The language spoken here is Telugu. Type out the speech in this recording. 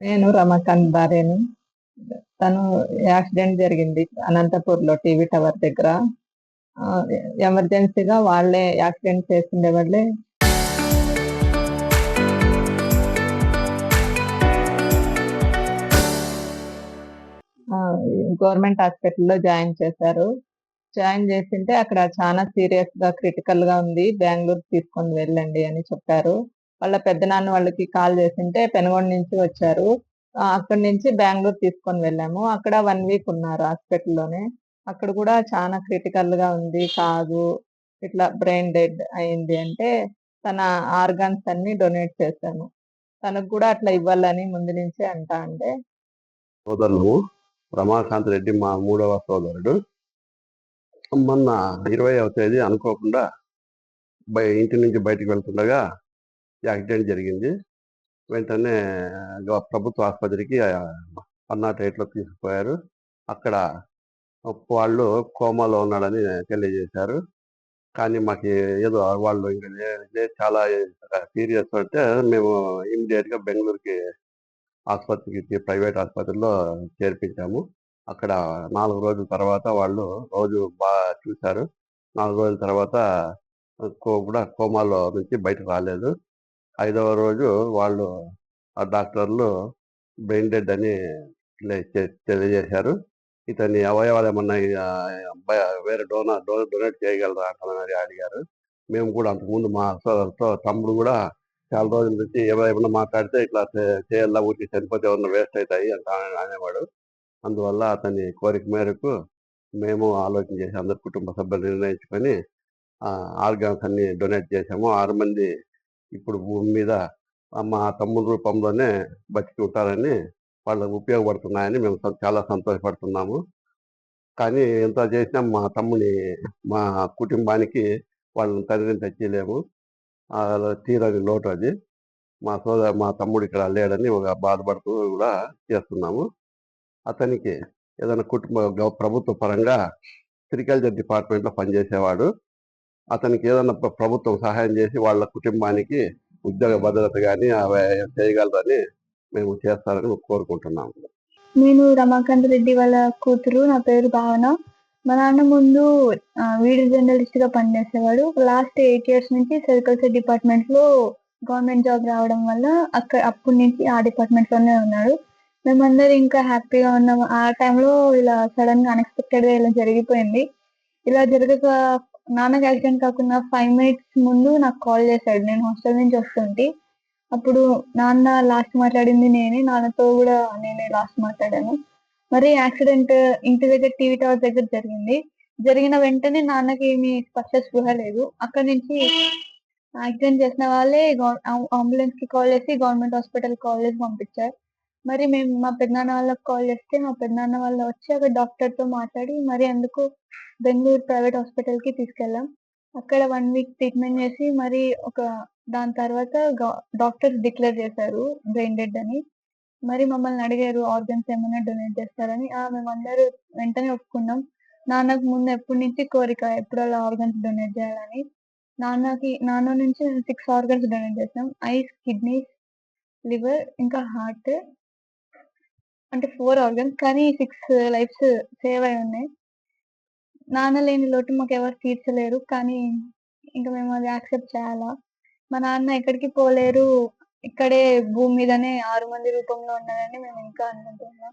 నేను రమాకాంత్ భార్యని. తను యాక్సిడెంట్ జరిగింది అనంతపూర్‌లో టీవీ టవర్ దగ్గర. ఆహ్, ఎమర్జెన్సీగా వాళ్ళే యాక్సిడెంట్ చేసిండే వాళ్ళే గవర్నమెంట్ హాస్పిటల్‌లో జాయిన్ చేశారు. జాయిన్ జేసింటే అక్కడ చాలా సీరియస్‌గా, క్రిటికల్‌గా ఉంది. బెంగుళూరుకి తీసుకొని వెళ్ళండి అని చెప్పారు. వాళ్ళ పెద్దనాన్న వాళ్ళకి కాల్ జేసింటే పెనుగొండ నుంచి వచ్చారు. అక్కడి నుంచి బెంగుళూరు తీసుకొని వెళ్ళాము. అక్కడ 1 వీక్ ఉన్నారు హాస్పిటల్‌లోనే. అక్కడ గూడా చాలా క్రిటికల్‌గా ఉంది. కాదు, ఇట్లా బ్రెయిన్ డెడ్ అయింది అంటే తన ఆర్గాన్స్ అన్నీ డొనేట్ చేశాము. తనకు గూడా అట్లా ఇవ్వాలని ముందు నుంచే అంటా ఉండే. సోదరులు రమాకాంత్ రెడ్డి మా మూడవ సోదరుడు. మొన్న 20వ తేదీ అనుకోకుండా ఇంటి నుంచి బయటికి వెళ్తుండగా యాక్సిడెంట్ జరిగింది. వెంటనే ప్రభుత్వ ఆసుపత్రికి 108లో తీసుకుపోయారు. అక్కడ వాళ్ళు కోమాలో ఉన్నాడని తెలియజేశారు. కానీ మాకు ఏదో వాళ్ళు ఇంక చాలా సీరియస్ అంటే మేము ఇమ్మీడియేట్‌గా బెంగుళూరుకి ఆసుపత్రికి ప్రైవేట్ ఆసుపత్రిలో చేర్పించాము. అక్కడ 4 రోజుల తర్వాత వాళ్ళు రోజు చూశారు. 4 రోజుల తర్వాత కూడా కోమాలో నుంచి బయటకు రాలేదు. 5వ రోజు వాళ్ళు డాక్టర్లు బ్రెయిన్ డెడ్ అని తెలియజేశారు. ఇతని అవయవాలేమన్నా వేరే డొనేట్ చేయగలరా అని అడిగారు. మేము కూడా అంతకుముందు మా తమ్ముడు కూడా చాలా రోజుల నుంచి ఏమైనా మాట్లాడితే ఇట్లా చేయాలా, ఊరికే చనిపోతే ఏమన్నా వేస్ట్ అవుతాయి అనేవాడు. అందువల్ల అతని కోరిక మేరకు మేము ఆలోచన చేసి అందరు కుటుంబ సభ్యులు నిర్ణయించుకొని ఆర్గాన్స్ అన్ని డొనేట్ చేశాము. 6 మంది ఇప్పుడు భూమి మీద మా తమ్ముడు రూపంలోనే బతికి ఉంటారని, వాళ్ళకు ఉపయోగపడుతున్నాయని మేము చాలా సంతోషపడుతున్నాము. కానీ ఎంత చేసినా మా కుటుంబానికి వాళ్ళ తండ్రిని తెచ్చియలేము. తీరని లోటు అది. మా తమ్ముడు ఇక్కడ లేడని బాధపడుతూ కూడా చేస్తున్నాము. అతనికి ఏదైనా ప్రభుత్వ పరంగా అగ్రికల్చర్ డిపార్ట్మెంట్‌లో పనిచేసేవాడు. అతనికి ఏదన్నా ప్రభుత్వం సహాయం చేసి వాళ్ళ కుటుంబానికి ఉద్యోగ భద్రత గాని అవి చేయగలరని మేము చేస్తారని కోరుకుంటున్నాము. నేను రమాకాంత్ రెడ్డి వాళ్ళ కూతురు. నా పేరు భావన. మా నాన్న ముందు వీడియో జర్నలిస్ట్‌గా పనిచేసేవాడు. లాస్ట్ 8 ఇయర్స్ నుంచి సెరికల్చర్ డిపార్ట్మెంట్‌లో గవర్నమెంట్ జాబ్ రావడం వల్ల అప్పటి నుంచి ఆ డిపార్ట్మెంట్‌లోనే ఉన్నాడు. మేమందరం ఇంకా హ్యాపీగా ఉన్నాం. ఆ టైంలో ఇలా సడెన్‌గా అన్‌ఎక్స్‌పెక్టెడ్‌గా ఇలా జరిగిపోయింది. ఇలా జరగక నాన్నకి యాక్సిడెంట్ కాకుండా 5 మినిట్స్ ముందు నాకు కాల్ చేశాడు. నేను హాస్టల్ నుంచి వస్తుంటే. అప్పుడు నాన్న లాస్ట్ మాట్లాడింది నేనే. నాన్నతో గూడా నేనే లాస్ట్ మాట్లాడాను. మరి యాక్సిడెంట్ ఇంటి దగ్గర టీవీ టవర్ దగ్గర జరిగింది. జరిగిన వెంటనే నాన్నకేమి స్పృహ లేదు. అక్కడి నుంచి యాక్సిడెంట్ చేసిన వాళ్ళే అంబులెన్స్‌కి కాల్ చేసి గవర్నమెంట్ హాస్పిటల్‌కి కాల్ చేసి పంపించారు. మరి మేము మా పెదనాన్న వాళ్ళకి కాల్ చేస్తే మా పెదనాన్న వాళ్ళు వచ్చి అక్కడ డాక్టర్‌తో మాట్లాడి మరి అందుకు బెంగుళూరు ప్రైవేట్ హాస్పిటల్‌కి తీసుకెళ్ళాం. అక్కడ 1 వీక్ ట్రీట్మెంట్ చేసి మరి దాని తర్వాత డాక్టర్స్ డిక్లేర్ చేశారు బ్రెయిన్ డెడ్ అని. మరి మమ్మల్ని అడిగారు ఆర్గన్స్ ఏమైనా డొనేట్ చేస్తారని. మేమందరూ వెంటనే ఒప్పుకున్నాం. నాన్నకు ముందు ఎప్పటి నుంచి కోరిక ఎప్పుడు అలా ఆర్గన్స్ డొనేట్ చేయాలని. నాన్న నుంచి 6 ఆర్గన్స్ డొనేట్ చేసాం. ఐస్, కిడ్నీస్, లివర్ ఇంకా హార్ట్. అంటే 4 ఆర్గన్స్ కానీ 6 లైఫ్స్ సేవ్ అయి ఉన్నాయి. నాన్న లేని లోటు మాకెవరు తీర్చలేరు. కానీ ఇంక మేము అది యాక్సెప్ట్ చేయాలా? మా నాన్న ఎక్కడికి పోలేరు. ఇక్కడే భూమి మీదనే 6 మంది రూపంలో ఉన్నారని మేము ఇంకా అనుకుంటున్నాం.